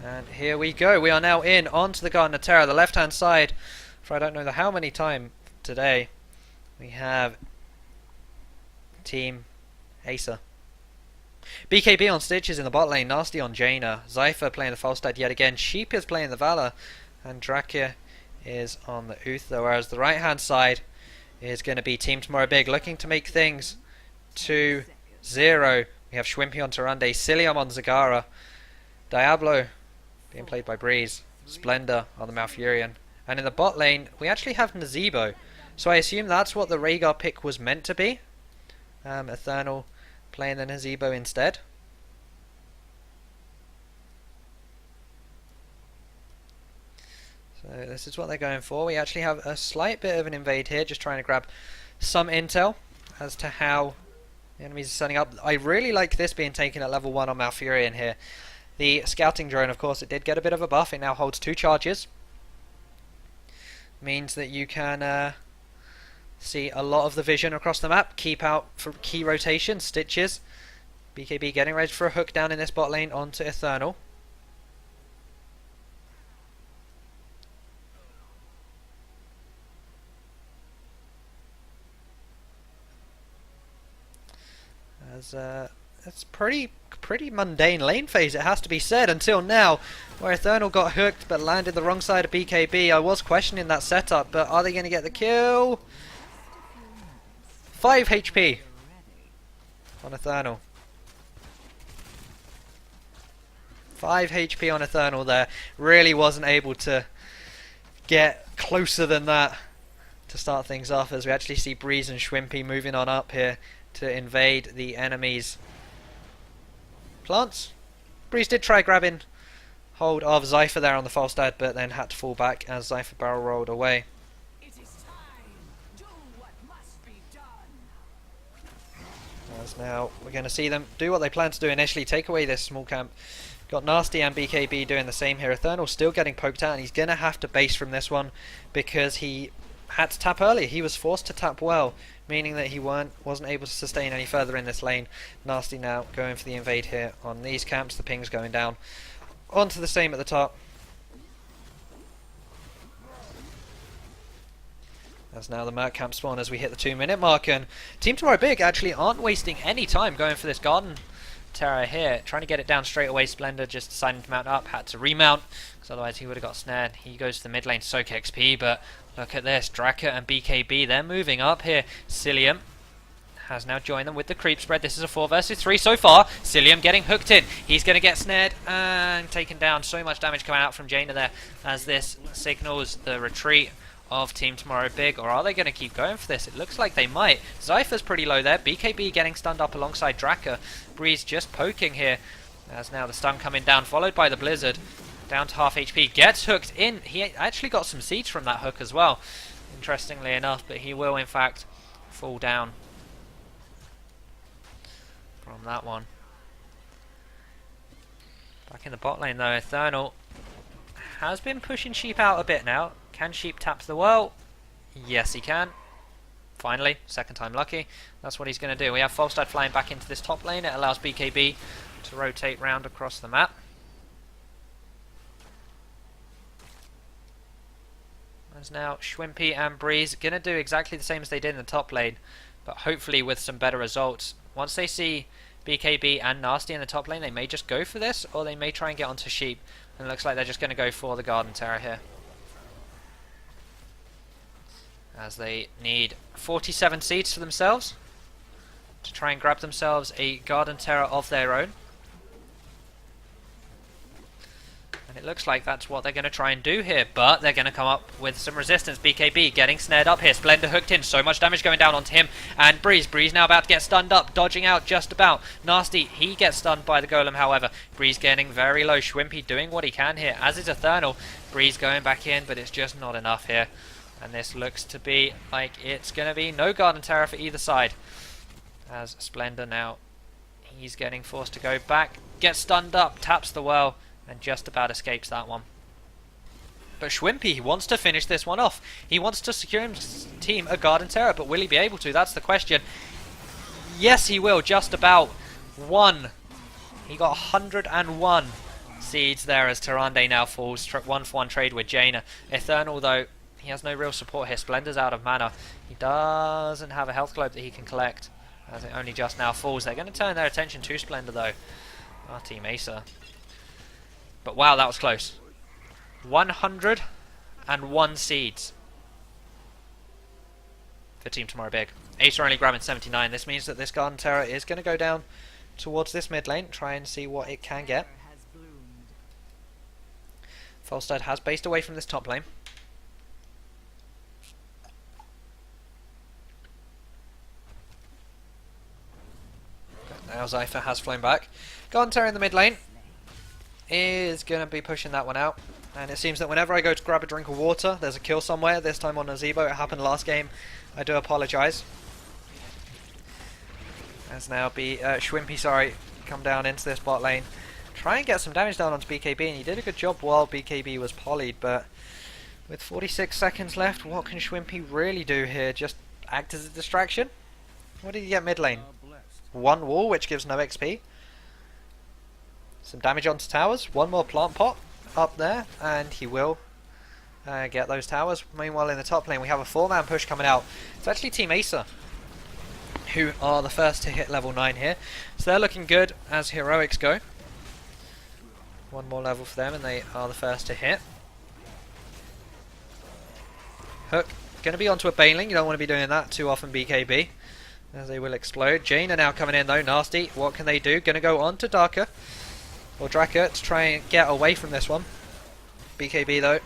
And here we go. We are now in onto the Garden of Terror, the left-hand side. For I don't know how many time today, we have Team Acer. BKB on Stitches in the bot lane, Nasty on Jaina, Zypher playing the Falstad yet again, Sheep is playing the Valor, and Dracula is on the Uther, whereas the right-hand side is going to be Team Tomorrow Big, looking to make things 2-0. We have Schwimpy on Tyrande, Cilium on Zagara, Diablo being played by Breeze, Splendor on the Malfurion, and in the bot lane we actually have Nazebo, so I assume that's what the Rhaegar pick was meant to be. Eternal playing the Nazebo instead. So this is what they're going for. We actually have a slight bit of an invade here, just trying to grab some intel as to how the enemies are setting up. I really like this being taken at level 1 on Malfurion here. The scouting drone, of course, it did get a bit of a buff. It now holds 2 charges. Means that you can see a lot of the vision across the map. Keep out for key rotation. Stitches. BKB getting ready for a hook down in this bot lane onto Eternal. As it's pretty mundane lane phase, it has to be said, until now, where Eternal got hooked but landed the wrong side of BKB. I was questioning that setup, but are they going to get the kill? 5 HP on Eternal. 5 HP on Eternal there. Really wasn't able to get closer than that to start things off, as we actually see Breeze and Schwimpy moving on up here to invade the enemy's plants. Breeze did try grabbing hold of Zypher there on the Falstad, but then had to fall back as Zypher barrel rolled away. As now we're going to see them do what they planned to do initially, take away this small camp. Got Nasty and BKB doing the same here. Eternal still getting poked out, and he's going to have to base from this one because he had to tap early. He was forced to tap well, meaning that he wasn't able to sustain any further in this lane. Nasty now going for the invade here on these camps. The ping's going down. Onto the same at the top. As now the Merc camp spawn as we hit the 2-minute mark, and Team Tomorrow Big actually aren't wasting any time going for this Garden Terror here, trying to get it down straight away. Splendor just decided to mount up, had to remount because otherwise he would have got snared. He goes to the mid lane to soak XP, but look at this, Draka and BKB, they're moving up here. Cilium has now joined them with the creep spread. This is a 4 versus 3 so far. Cilium getting hooked in. He's going to get snared and taken down. So much damage coming out from Jaina there as this signals the retreat of Team Tomorrow Big. Or are they going to keep going for this? It looks like they might. Zypher's pretty low there. BKB getting stunned up alongside Draka. Breeze just poking here as now the stun coming down, followed by the Blizzard. Down to half HP, gets hooked in. He actually got some seeds from that hook as well, interestingly enough, but he will in fact fall down from that one. Back in the bot lane though, Eternal has been pushing Sheep out a bit now. Can Sheep tap the well? Yes he can. Finally, second time lucky. That's what he's going to do. We have Falstad flying back into this top lane. It allows BKB to rotate round across the map. As now Schwimpy and Breeze going to do exactly the same as they did in the top lane, but hopefully with some better results. Once they see BKB and Nasty in the top lane, they may just go for this, or they may try and get onto Sheep. And it looks like they're just going to go for the Garden Terror here, as they need 47 seeds for themselves to try and grab themselves a Garden Terror of their own. And it looks like that's what they're going to try and do here, but they're going to come up with some resistance. BKB getting snared up here. Splendor hooked in. So much damage going down onto him. And Breeze. Breeze now about to get stunned up. Dodging out just about. Nasty. He gets stunned by the Golem, however. Breeze getting very low. Schwimpy doing what he can here, as is Eternal. Breeze going back in, but it's just not enough here. And this looks to be like it's going to be no Garden Terror for either side. As Splendor now, he's getting forced to go back. Gets stunned up. Taps the well. And just about escapes that one. But Schwimpy wants to finish this one off. He wants to secure his team a Garden Terror, but will he be able to? That's the question. Yes, he will. Just about. 1. He got 101 seeds there as Tyrande now falls. 1-for-1 trade with Jaina. Eternal, though, he has no real support here. Splendor's out of mana. He doesn't have a health globe that he can collect, as it only just now falls. They're going to turn their attention to Splendor, though. Our team Acer. But wow, that was close. 101 seeds for Team Tomorrow Big. Acer only grabbing 79. This means that this Garden Terror is going to go down towards this mid lane, try and see what it can get. Falstad has based away from this top lane. But now Zypher has flown back. Garden Terror in the mid lane is going to be pushing that one out. And it seems that whenever I go to grab a drink of water, there's a kill somewhere. This time on Nazebo. It happened last game. I do apologise. As now Schwimpy, sorry, come down into this bot lane. Try and get some damage down onto BKB, and he did a good job while BKB was polyed, but with 46 seconds left, what can Schwimpy really do here? Just act as a distraction? What did he get mid lane? One wall, which gives no XP. Some damage onto towers. One more plant pot up there, and he will get those towers. Meanwhile, in the top lane, we have a 4-man push coming out. It's actually Team Acer who are the first to hit level 9 here. So they're looking good as heroics go. One more level for them and they are the first to hit. Hook, going to be onto a Baneling. You don't want to be doing that too often, BKB, as they will explode. Jaina now coming in though, nasty. What can they do? Going to go on to Darker, or Draka, to try and get away from this one. BKB though,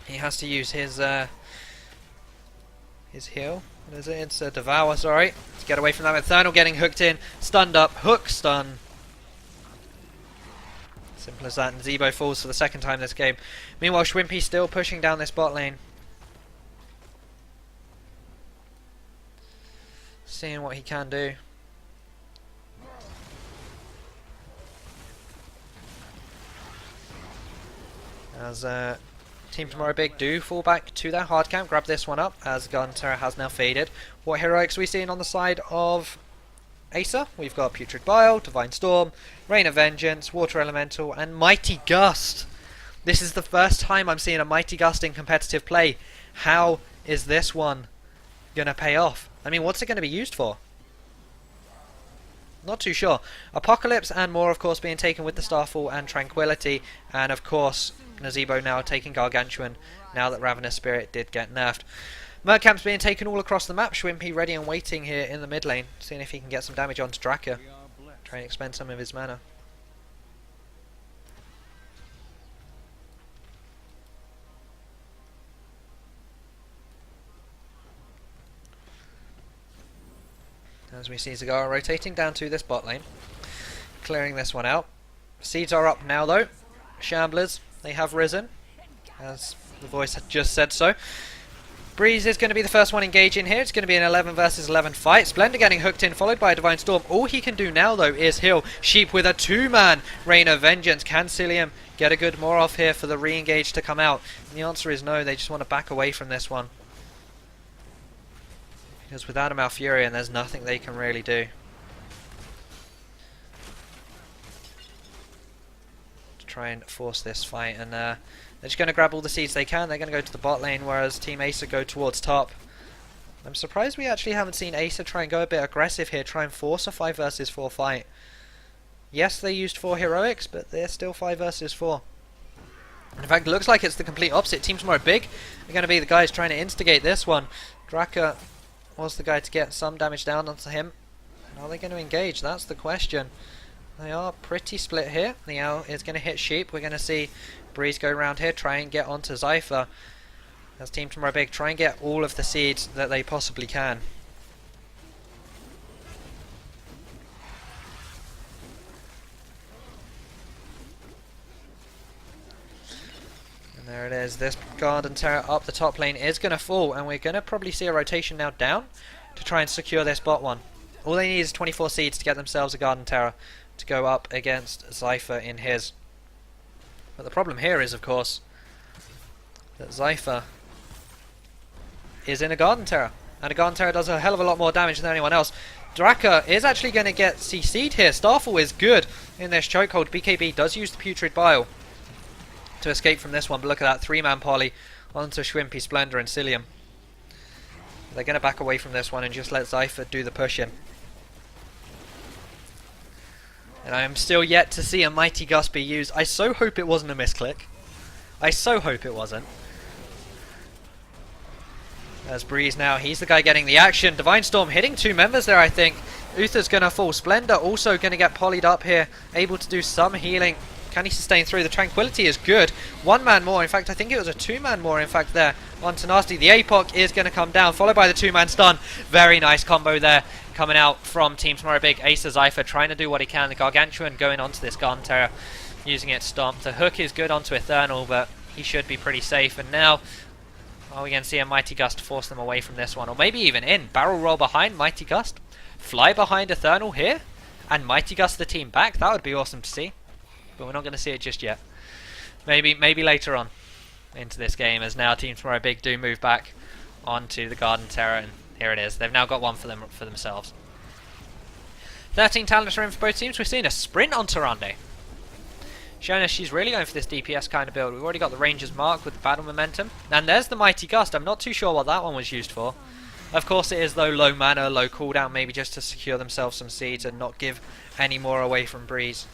he has to use his heal. What is it? It's a Devour, sorry. To get away from that. Infernal getting hooked in. Stunned up. Hook stun. Simple as that. And Zebo falls for the second time this game. Meanwhile, Schwimpy still pushing down this bot lane. Seeing what he can do. As Team Tomorrow Big do fall back to their hard camp, grab this one up as Garden Terror has now faded. What heroics are we seeing on the side of Acer? We've got Putrid Bile, Divine Storm, Rain of Vengeance, Water Elemental, and Mighty Gust. This is the first time I'm seeing a Mighty Gust in competitive play. How is this one going to pay off? I mean, what's it going to be used for? Not too sure. Apocalypse and more, of course, being taken with the Starfall and Tranquility, and of course Nazebo now taking Gargantuan now that Ravenous Spirit did get nerfed. Mercamp's being taken all across the map. Schwimpy ready and waiting here in the mid lane, seeing if he can get some damage onto Draka. Try and expend some of his mana. As we see Zagara rotating down to this bot lane, clearing this one out. Seeds are up now though. Shamblers, they have risen, as the voice had just said so. Breeze is going to be the first one engaging here. It's going to be an 11 versus 11 fight. Splendor getting hooked in, followed by a Divine Storm. All he can do now though is heal. Sheep with a 2-man Rain of Vengeance. Can Cillium get a good more off here for the re-engage to come out? And the answer is no, they just want to back away from this one. Because without a Malfurion, there's nothing they can really do. To try and force this fight, and they're just going to grab all the seeds they can. They're going to go to the bot lane, whereas Team Acer go towards top. I'm surprised we actually haven't seen Acer try and go a bit aggressive here, try and force a 5 versus 4 fight. Yes, they used 4 heroics, but they're still 5 versus 4. In fact, it looks like it's the complete opposite. Team Tomorrow Big are going to be the guys trying to instigate this one. Draka was the guy to get some damage down onto him. Are they going to engage? That's the question. They are pretty split here. The owl is going to hit Sheep. We're going to see Breeze go around here, try and get onto Zypher. As Team Tomorrow Big try and get all of the seeds that they possibly can. And there it is. This Garden Terror up the top lane is going to fall, and we're going to probably see a rotation now down to try and secure this bot one. All they need is 24 seeds to get themselves a Garden Terror to go up against Zypher in his. But the problem here is, of course, that Zypher is in a Garden Terror, and a Garden Terror does a hell of a lot more damage than anyone else. Draka is actually going to get CC'd here. Starfall is good in this chokehold. BKB does use the Putrid Bile to escape from this one, but look at that 3-man poly onto Schwimpy, Splendor and Cillium. They're going to back away from this one and just let Zypher do the push-in. And I am still yet to see a Mighty Gust be used. I so hope it wasn't a misclick. I so hope it wasn't. As Breeze now, he's the guy getting the action. Divine Storm hitting 2 members there, I think. Uther's going to fall. Splendor also going to get polyed up here. Able to do some healing. Can he sustain through? The Tranquility is good. 1 man more. In fact, I think it was a 2-man more, in fact, there on Tenacity. The APOC is going to come down, followed by the 2-man stun. Very nice combo there coming out from Team Tomorrow Big. Acer Zypher trying to do what he can. The Gargantuan going onto this Garden Terror, using it to stomp. The hook is good onto Eternal, but he should be pretty safe. And now, are we going to see a Mighty Gust force them away from this one? Or maybe even in. Barrel roll behind Mighty Gust. Fly behind Eternal here. And Mighty Gust the team back. That would be awesome to see. But we're not going to see it just yet. Maybe later on into this game, as now Team Tomorrow Big do move back onto the Garden Terror, and here it is. They've now got one for themselves. 13 talents are in for both teams. We're seeing a sprint on Tyrande. Showing us she's really going for this DPS kind of build. We've already got the Ranger's Mark with the battle momentum. And there's the Mighty Gust. I'm not too sure what that one was used for. Of course it is, though, low mana, low cooldown, maybe just to secure themselves some seeds and not give any more away from Breeze.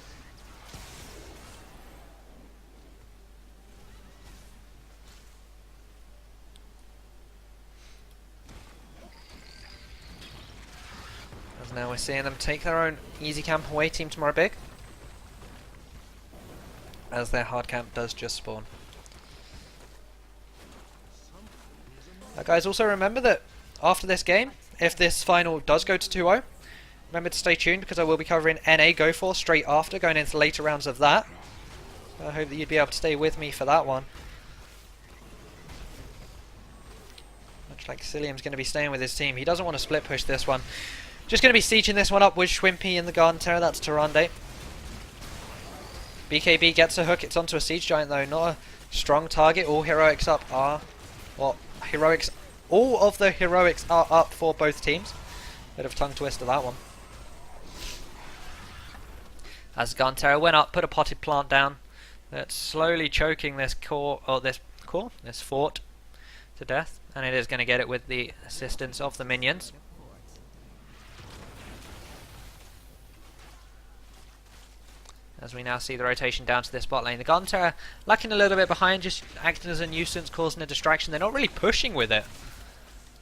As now we're seeing them take their own easy camp away, Team Tomorrow Big, as their hard camp does just spawn. Guys, also remember that after this game, if this final does go to 2-0, remember to stay tuned, because I will be covering NA Go4 straight after, going into later rounds of that. I hope that you'd be able to stay with me for that one. Much like Cillium's going to be staying with his team. He doesn't want to split push this one. Just going to be sieging this one up with Schwimpy in the Garden Terror. That's Tyrande. BKB gets a hook. It's onto a Siege Giant, though. Not a strong target. All heroics up are... Well, heroics... All of the heroics are up for both teams. Bit of tongue twister, that one. As Garden Terror went up, put a potted plant down. That's slowly choking this this fort to death. And it is going to get it with the assistance of the minions. As we now see the rotation down to this bot lane. The Garden Terror lacking a little bit behind, just acting as a nuisance, causing a distraction. They're not really pushing with it.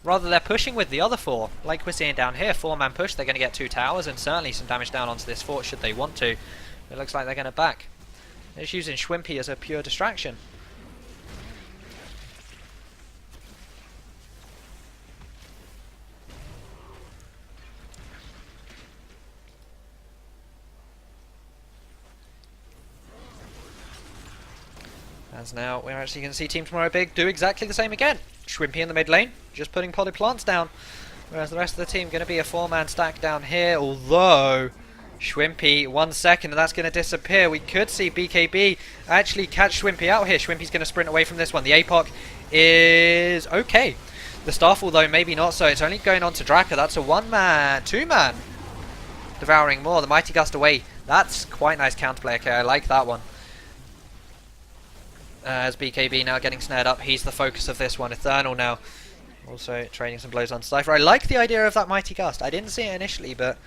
Rather, they're pushing with the other 4. Like we're seeing down here, 4-man push. They're going to get 2 towers and certainly some damage down onto this fort should they want to. It looks like they're going to back. They're just using Schwimpy as a pure distraction. As now we're actually going to see Team Tomorrow Big do exactly the same again. Schwimpy in the mid lane, just putting potted plants down. Whereas the rest of the team going to be a 4-man stack down here. Although, Schwimpy, 1 second, and that's going to disappear. We could see BKB actually catch Schwimpy out here. Schwimpy's going to sprint away from this one. The APOC is okay. The Starfall, though, maybe not so. It's only going on to Draka. That's a 1-man, 2-man. Devouring more. The Mighty Gust away. That's quite nice counterplay. Okay, I like that one. As BKB now getting snared up, he's the focus of this one. Eternal now also trading some blows on Cypher. I like the idea of that Mighty Gust. I didn't see it initially, but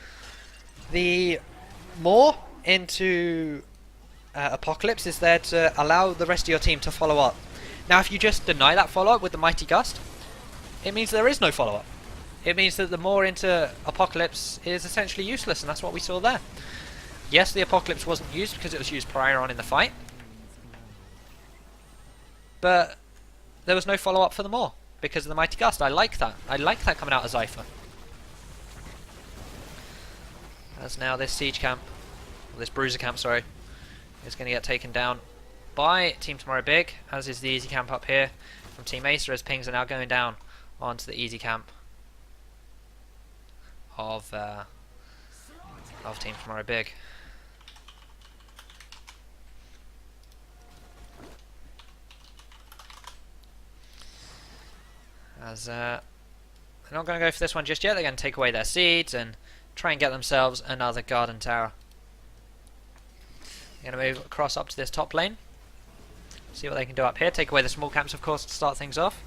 the more into Apocalypse is there to allow the rest of your team to follow up. Now, if you just deny that follow-up with the Mighty Gust, it means there is no follow-up. It means that the more into Apocalypse is essentially useless, and that's what we saw there. Yes, the Apocalypse wasn't used because it was used prior on in the fight, but there was no follow-up for the more because of the Mighty Gust. I like that. I like that coming out of Zypher. As now this siege camp, or this bruiser camp, sorry, is going to get taken down by Team Tomorrow Big, as is the easy camp up here from Team Acer, as pings are now going down onto the easy camp of Team Tomorrow Big. As they're not going to go for this one just yet. They're going to take away their seeds and try and get themselves another Garden Tower. Going to move across up to this top lane. See what they can do up here. Take away the small camps, of course, to start things off.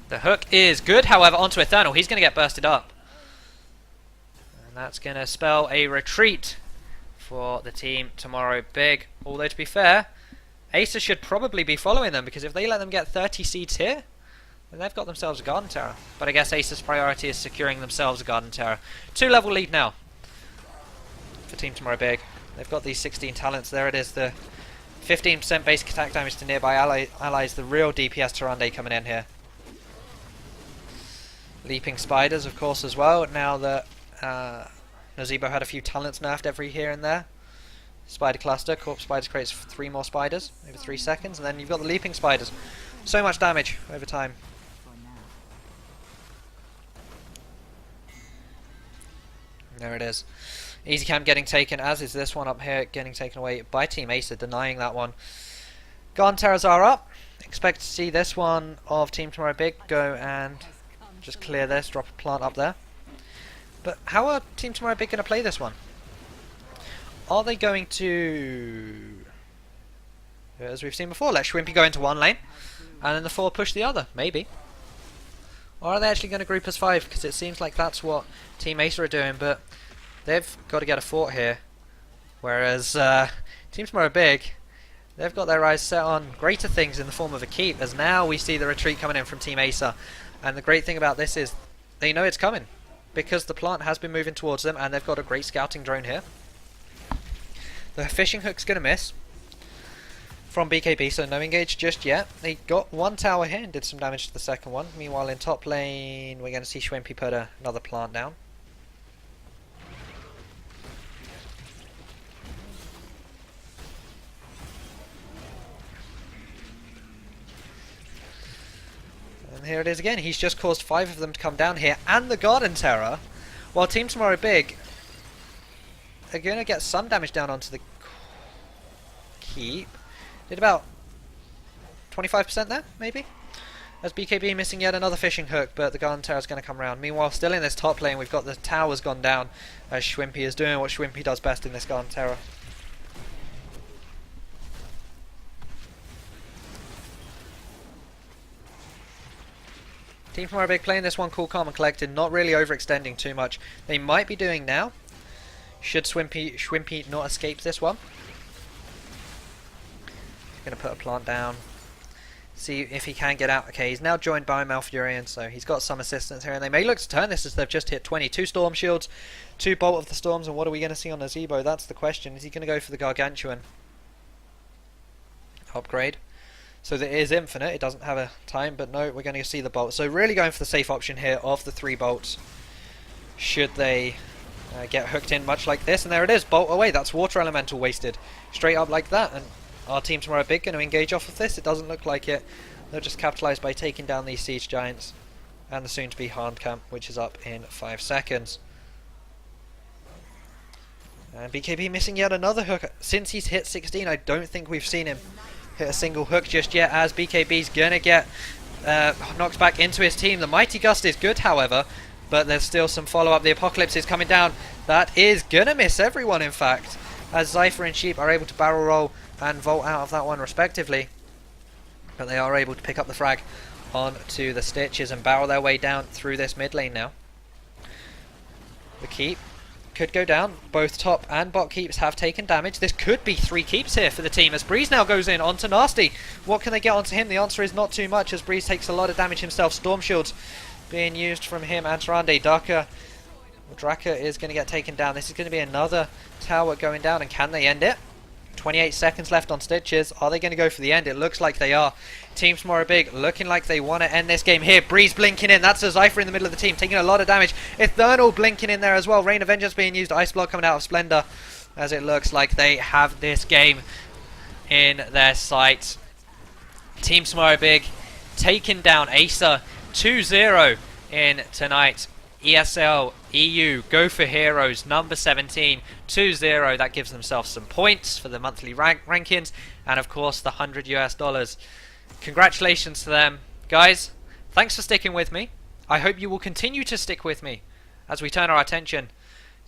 The hook is good, however, onto Eternal. He's going to get bursted up. And that's going to spell a retreat for the team tomorrow big. Although, to be fair, Acer should probably be following them, because if they let them get 30 seeds here, then they've got themselves a Garden Tower. But I guess Acer's priority is securing themselves a Garden Tower. 2-level lead now for Team Tomorrow Big. They've got these 16 talents. There it is, the 15% basic attack damage to nearby allies. The real DPS Tyrande coming in here. Leaping spiders, of course, as well. Now that Nazeebo had a few talents nerfed every here and there. Spider cluster. Corpse spiders creates 3 more spiders over 3 seconds. And then you've got the leaping spiders. So much damage over time. There it is. Easy cam getting taken, as is this one up here, getting taken away by Team Acer, denying that one. Garden Towers are up. Expect to see this one of Team Tomorrow Big go and just clear this, drop a plant up there. But how are Team Tomorrow Big going to play this one? Are they going to, as we've seen before, let Shwimpy go into one lane and then the 4 push the other? Maybe. Or are they actually going to group as 5? Because it seems like that's what Team Acer are doing, but they've got to get a fort here. Whereas Team Tomorrow Big, they've got their eyes set on greater things in the form of a keep, as now we see the retreat coming in from Team Acer. And the great thing about this is they know it's coming, because the plant has been moving towards them and they've got a great scouting drone here. The fishing hook's going to miss from BKB, so no engage just yet. They got one tower here and did some damage to the second one. Meanwhile, in top lane, we're going to see Shwimpy put another plant down. And here it is again. He's just caused 5 of them to come down here, and the Garden Terror, while Team Tomorrow Big are going to get some damage down onto the keep. Did about 25% there, maybe? As BKB missing yet another fishing hook, but the Garden Tower is going to come around. Meanwhile, still in this top lane, we've got the towers gone down, as Shwimpy is doing what Shwimpy does best in this Garden Tower. Team Tomorrow Big playing this one cool, calm and collected, not really overextending too much. They might be doing now, should Shwimpy not escape this one. Going to put a plant down, see if he can get out. Okay, he's now joined by Malfurion, so he's got some assistance here, and they may look to turn this as they've just hit 22 Storm Shields, 2 Bolt of the Storms, and what are we going to see on Nazeebo? That's the question. Is he going to go for the Gargantuan upgrade? So that it is infinite, it doesn't have a time, but no, we're going to see the Bolt. So really going for the safe option here of the 3 bolts, should they get hooked in much like this. And there it is, Bolt away. That's Water Elemental wasted straight up like that. And our Team Tomorrow Big going to engage off of this? It doesn't look like it. They'll just capitalise by taking down these Siege Giants and the soon-to-be Harmed Camp, which is up in 5 seconds. And BKB missing yet another hook. Since he's hit 16, I don't think we've seen him hit a single hook just yet, as BKB's going to get knocked back into his team. The Mighty Gust is good, however, but there's still some follow-up. The Apocalypse is coming down. That is going to miss everyone, in fact, as Zypher and Sheep are able to barrel roll and vault out of that one respectively, but they are able to pick up the frag onto the Stitches and barrel their way down through this mid lane now. The keep could go down. Both top and bot keeps have taken damage. This could be 3 keeps here for the team, as Breeze now goes in onto Nasty. What can they get onto him? The answer is not too much, as Breeze takes a lot of damage himself. Storm Shields being used from him and Tyrande. Draka is going to get taken down. This is going to be another tower going down, and can they end it? 28 seconds left on Stitches. Are they going to go for the end? It looks like they are. Team Tomorrow Big looking like they want to end this game here. Breeze blinking in. That's a Zypher in the middle of the team, taking a lot of damage. Eternal blinking in there as well. Rain of Vengeance being used. Ice Block coming out of Splendor, as it looks like they have this game in their sights. Team Tomorrow Big taking down Acer 2-0 in tonight. ESL, EU, Go4Heroes, number 17, 2-0. That gives themselves some points for the monthly rankings, and of course the $100 US. Congratulations to them. Guys, thanks for sticking with me. I hope you will continue to stick with me as we turn our attention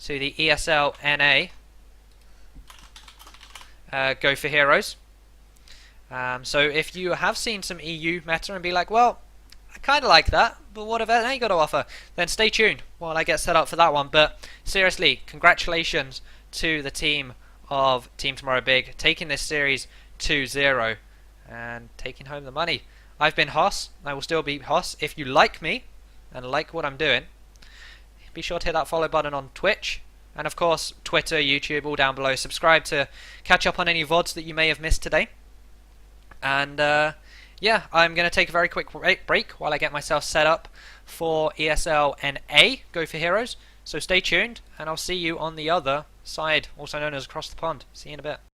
to the ESL NA Go4Heroes. So if you have seen some EU meta and be like, well, I kind of like that, but what have NA got to offer? Then stay tuned while I get set up for that one. But seriously, congratulations to the team of Team Tomorrow Big, taking this series 2-0 and taking home the money. I've been Hoss, I will still be Hoss. If you like me and like what I'm doing, be sure to hit that follow button on Twitch, and of course Twitter, YouTube, all down below. Subscribe to catch up on any VODs that you may have missed today. And yeah, I'm going to take a very quick break while I get myself set up for ESL NA Go4Heroes. So stay tuned, and I'll see you on the other side, also known as across the pond. See you in a bit.